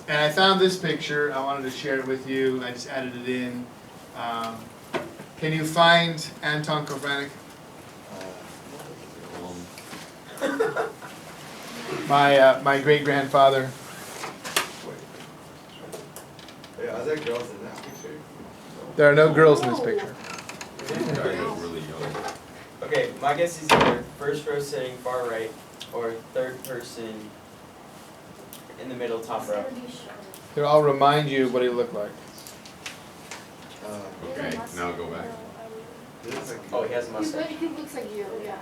And I found this picture. I wanted to share it with you. I just added it in. Can you find Anton Kovanec? My great grandfather. Yeah, are there girls in that picture? There are no girls in this picture. Really young. Okay, my guess is either first row sitting far right or third person in the middle top row. Here, I'll remind you what he looked like. Okay, now go back. Oh, he has a mustache. He looks like you, yeah.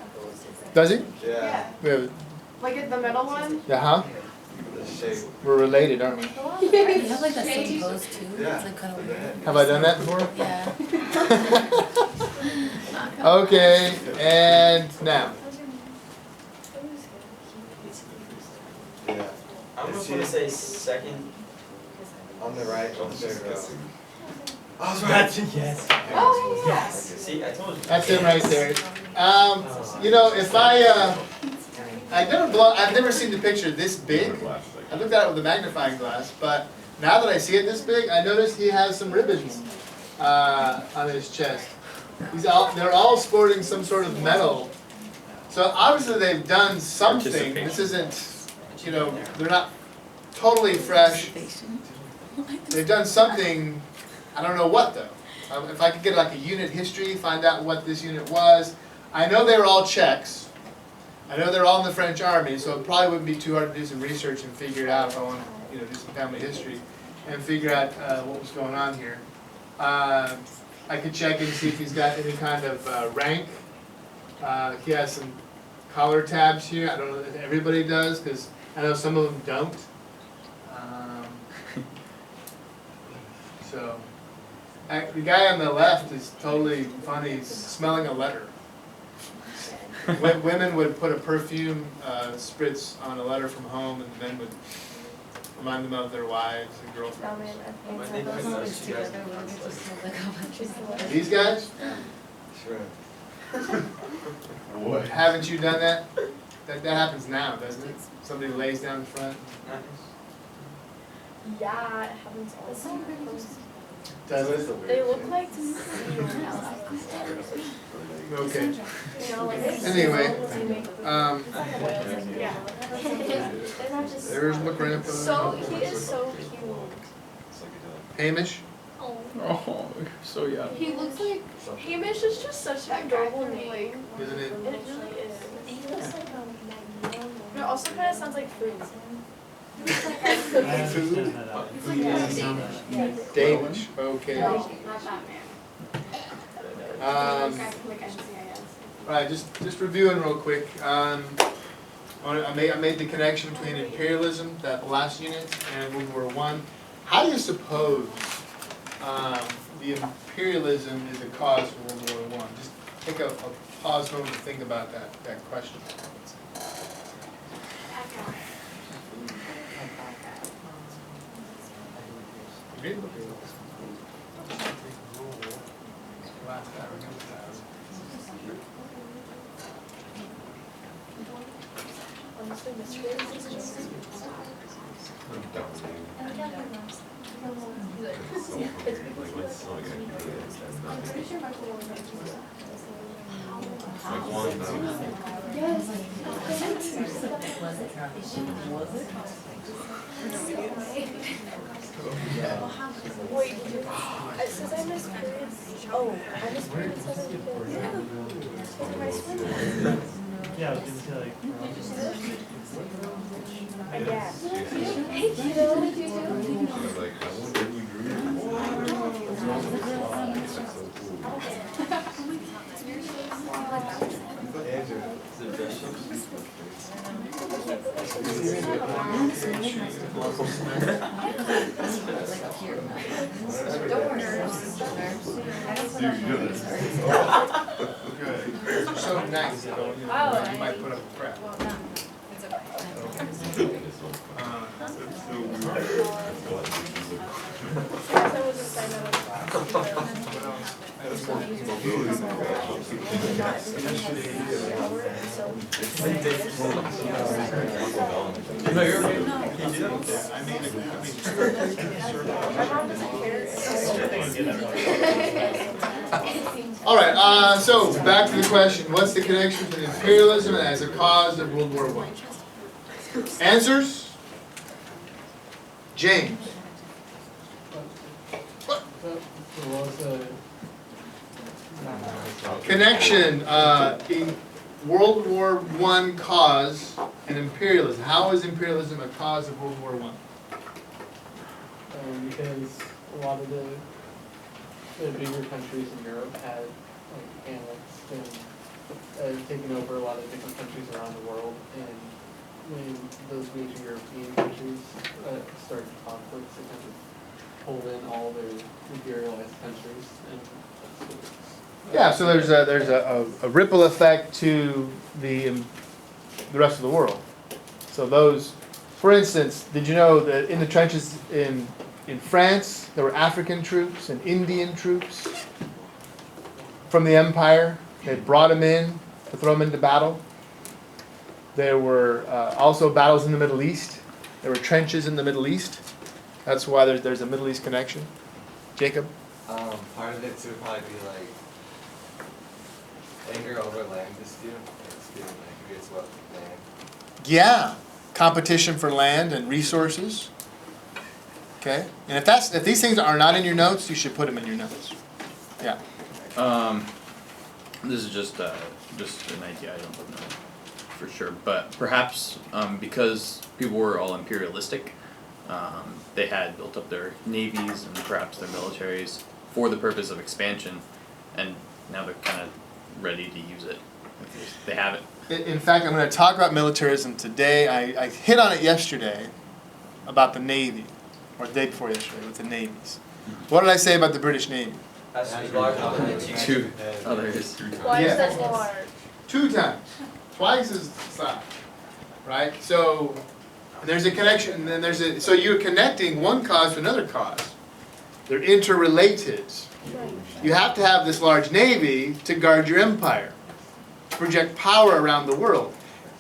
Does he? Yeah, Yeah. Like at the middle one? Huh? the shape. We're related, aren't we? You have like the same pose too. Yeah. It's like kind of weird. Have I done that before? Yeah. Okay, and now. Yeah. I'm just gonna say second. On the right, on the third row. I was right. Yes. Oh, yeah. See, I told you. That's him right there. You know, if I've never seen the picture this big. I looked at it with a magnifying glass, but now that I see it this big, I noticed he has some ribbons on his chest. They're all sporting some sort of medal. So obviously they've done something. This isn't, you know, they're not totally fresh. They've done something. I don't know what though. If I could get like a unit history, find out what this unit was. I know they were all Czechs. I know they're all in the French army, so it probably wouldn't be too hard to do some research and figure it out if I want to, you know, do some family history and figure out what was going on here. I could check and see if he's got any kind of rank. He has some collar tabs here. I don't know if everybody does, because I know some of them don't. So, the guy on the left is totally funny. He's smelling a letter. Women would put a perfume spritz on a letter from home, and men would remind them of their wives and girlfriends. When they put those two guys in conflict. These guys? Sure. What? Haven't you done that? That happens now, doesn't it? Somebody lays down in front. Yeah, it happens all the time. Does it? They look like Okay. you know, like Anyway, yeah. They're not just there's my grandpa. so he is so cute. Hamish. Oh. Oh, so young. He looks like Hamish is just such an adorable name. Isn't it? It really is. He looks like it also kind of sounds like food. Danish. Okay. not Batman. Like NCIS. Right, just reviewing real quick. I made the connection between imperialism, that last unit, and World War I. How do you suppose the imperialism is a cause for World War I? Just take a pause moment to think about that question. Agreed? Last hour, Honestly, mystery is just wait, it says I missed periods. Oh, I missed periods 7 my swim. Yeah, I was gonna say like. I guess. Hey kiddo, what did you do? Like, I wonder if we Andrew. Good. They're so nice, though. You know, you might put up a crap. I wasn't signed out of class. No, you're okay. All right, so back to the question, what's the connection between imperialism as a cause of World War I? Answers? James? What? Connection in World War I cause and imperialism. How is imperialism a cause of World War I? Because a lot of the bigger countries in Europe had like annexed and taken over a lot of different countries around the world, and when those major European countries started conflicts, it kind of pulled in all their imperialized countries, and that's what it's, Yeah, so there's a ripple effect to the rest of the world. So those, for instance, did you know that in the trenches in France, there were African troops and Indian troops from the empire? They brought them in to throw them into battle. There were also battles in the Middle East. There were trenches in the Middle East. That's why there's a Middle East connection. Jacob? Part of it too would probably be like anger over land dispute. Disputing like who gets what land. Yeah, competition for land and resources. Okay, and if these things are not in your notes, you should put them in your notes. Yeah. This is just an idea. I don't know for sure, but perhaps because people were all imperialistic, they had built up their navies and perhaps their militaries for the purpose of expansion, and now they're kind of ready to use it. They have it. In fact, I'm going to talk about militarism today. I hit on it yesterday about the Navy, or the day before yesterday with the navies. What did I say about the British Navy? Has to be larger than the Two others. Why Yeah. is that large? 2 times, twice as size, right? So there's a connection, and then so you're connecting one cause to another cause. They're interrelated. You have to have this large navy to guard your empire, project power around the world.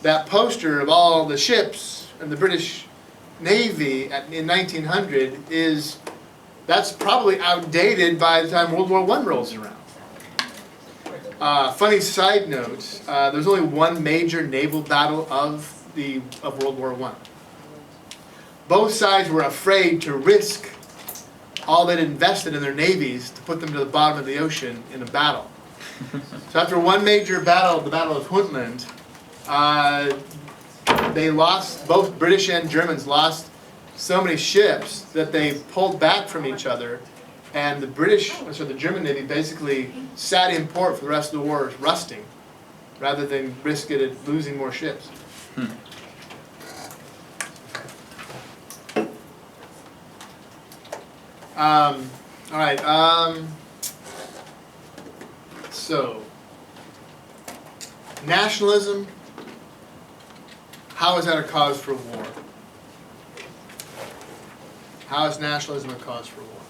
That poster of all the ships in the British Navy in 1900 that's probably outdated by the time World War I rolls around. Funny side note, there's only one major naval battle of World War I. Both sides were afraid to risk all they'd invested in their navies to put them to the bottom of the ocean in a battle. So after one major battle, the Battle of Jutland, they lost, both British and Germans lost so many ships that they pulled back from each other, and the German Navy basically sat in port for the rest of the war rusting, rather than risk it at losing more ships. All right. So, nationalism. How is that a cause for war? How is nationalism a cause for war?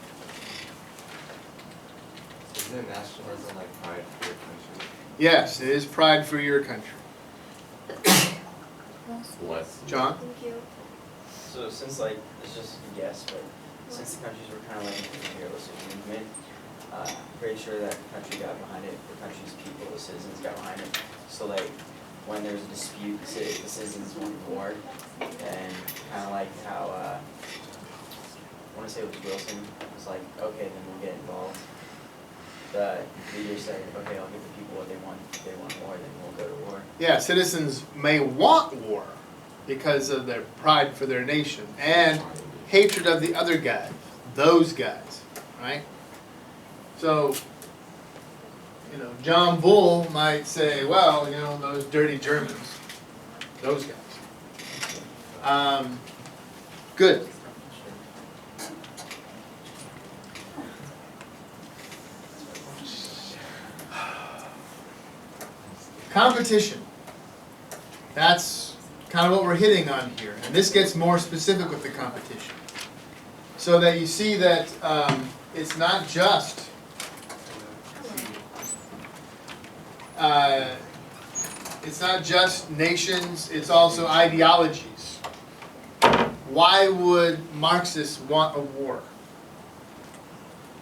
Isn't nationalism like pride for your country? Yes, it is pride for your country. Less. John? Thank you. So since like, it's just a guess, but since the countries were kind of like an imperialistic movement, I'm pretty sure that the country got behind it, the country's people, the citizens got behind it. So like, when there's a dispute, the citizens won the war, and kind of like how, I want to say it was Wilson, was like, okay, then we'll get involved. The leader said, okay, I'll give the people what they want. If they want war, then we'll go to war. Yeah, citizens may want war because of their pride for their nation and hatred of the other guys, those guys, right? So, John Bull might say, well, those dirty Germans, those guys. Good. Competition. That's kind of what we're hitting on here. And this gets more specific with the competition. So that you see that it's not just it's not just nations, it's also ideologies. Why would Marxists want a war?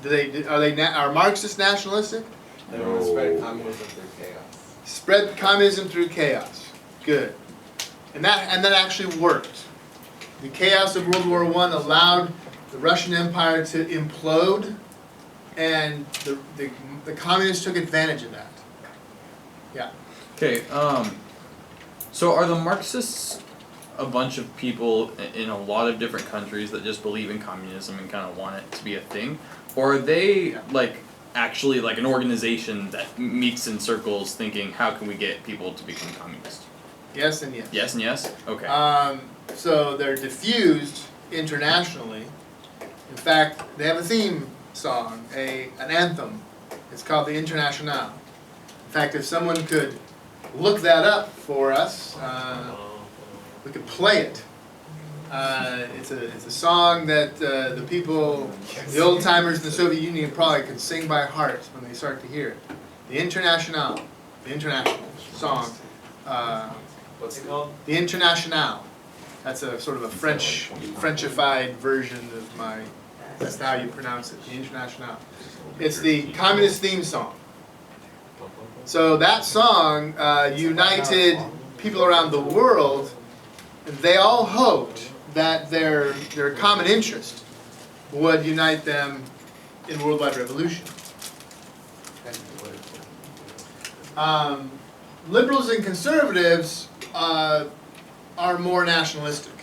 Are Marxists nationalistic? They want to spread communism through chaos. Spread communism through chaos. Good. And that actually worked. The chaos of World War I allowed the Russian Empire to implode, and the communists took advantage of that. Yeah. Okay, so are the Marxists a bunch of people in a lot of different countries that just believe in communism and kind of want it to be a thing? Or are they, like, actually like an organization that meets in circles thinking, how can we get people to become communist? Yes and yes. Yes and yes? Okay. So they're diffused internationally. In fact, they have a theme song, an anthem. It's called the Internationale. In fact, if someone could look that up for us, we could play it. It's a song that the people, the old timers in the Soviet Union probably could sing by heart when they start to hear it. The Internationale, the international song. What's it called? The Internationale. That's a sort of a Frenchified version of that's how you pronounce it, the Internationale. It's the communist theme song. So that song united people around the world, and they all hoped that their common interest would unite them in worldwide revolution. Liberals and conservatives are more nationalistic.